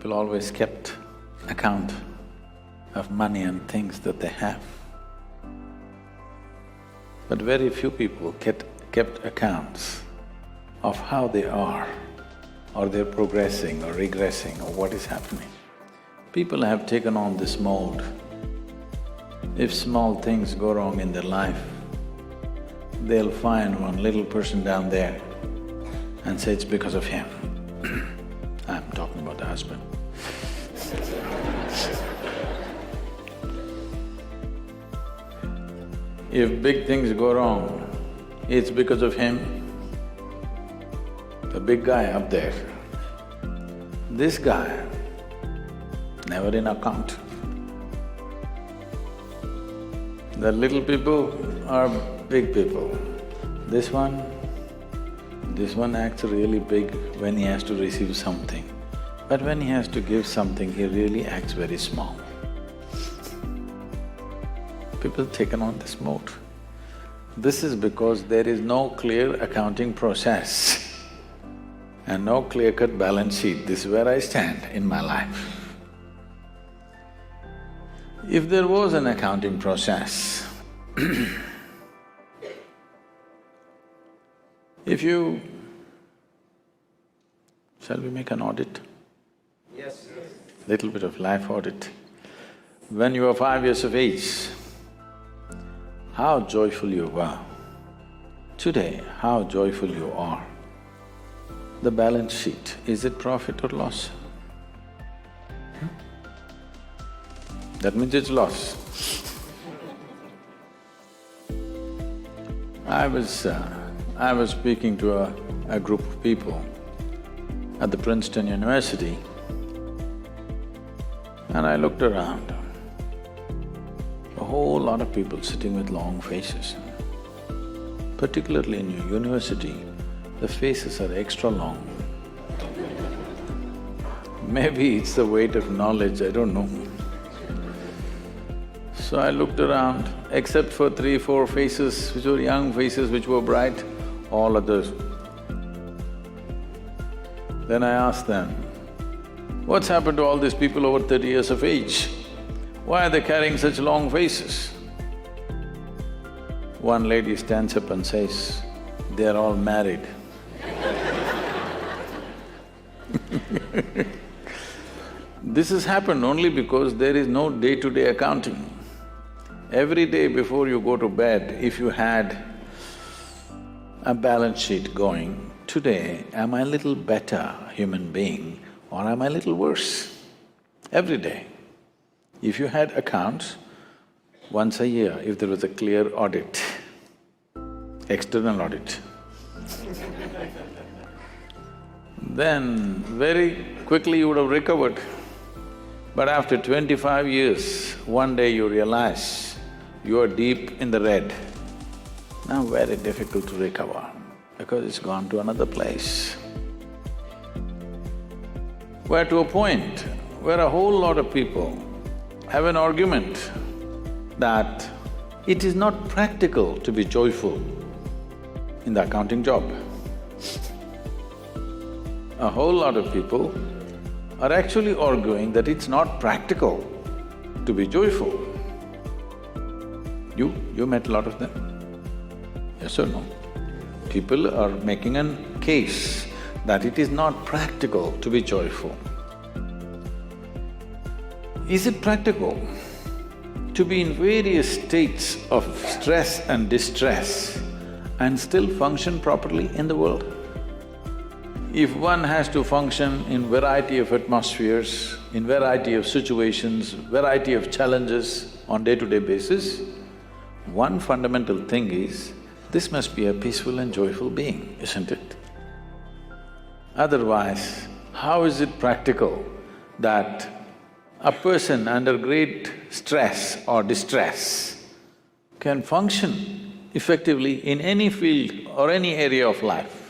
People always kept account of money and things that they have. But very few people kept accounts of how they are, or they're progressing or regressing or what is happening. People have taken on this mold. If small things go wrong in their life, they'll find one little person down there and say it's because of him. I'm talking about the husband. If big things go wrong, it's because of him, the big guy up there. This guy, never in account. The little people are big people. This one acts really big when he has to receive something. But when he has to give something, he really acts very small. People taken on this mode. This is because there is no clear accounting process and no clear-cut balance sheet. This is where I stand in my life. If there was an accounting process, shall we make an audit? Yes. Little bit of life audit. When you were 5 years of age, how joyful you were. Today, how joyful you are. The balance sheet, is it profit or loss? That means it's loss. I was speaking to a group of people at the Princeton University, and I looked around. A whole lot of people sitting with long faces. Particularly in your university, the faces are extra long. Maybe it's the weight of knowledge, I don't know. So I looked around, except for 3, 4 faces, which were young faces, which were bright, all others. Then I asked them, what's happened to all these people over 30 years of age? Why are they carrying such long faces? One lady stands up and says, they're all married. This has happened only because there is no day-to-day accounting. Every day before you go to bed, if you had a balance sheet going, today, am I a little better human being or am I a little worse? Every day. If you had accounts, once a year, if there was a clear audit, external audit, then very quickly you would have recovered. But after 25 years, one day you realize you are deep in the red. Now very difficult to recover because it's gone to another place. We're to a point where a whole lot of people have an argument that it is not practical to be joyful in the accounting job. A whole lot of people are actually arguing that it's not practical to be joyful. You met a lot of them? Yes or no? People are making a case that it is not practical to be joyful. Is it practical to be in various states of stress and distress and still function properly in the world? If one has to function in variety of atmospheres, in variety of situations, variety of challenges on day-to-day basis, one fundamental thing is, this must be a peaceful and joyful being, isn't it? Otherwise, how is it practical that a person under great stress or distress can function effectively in any field or any area of life?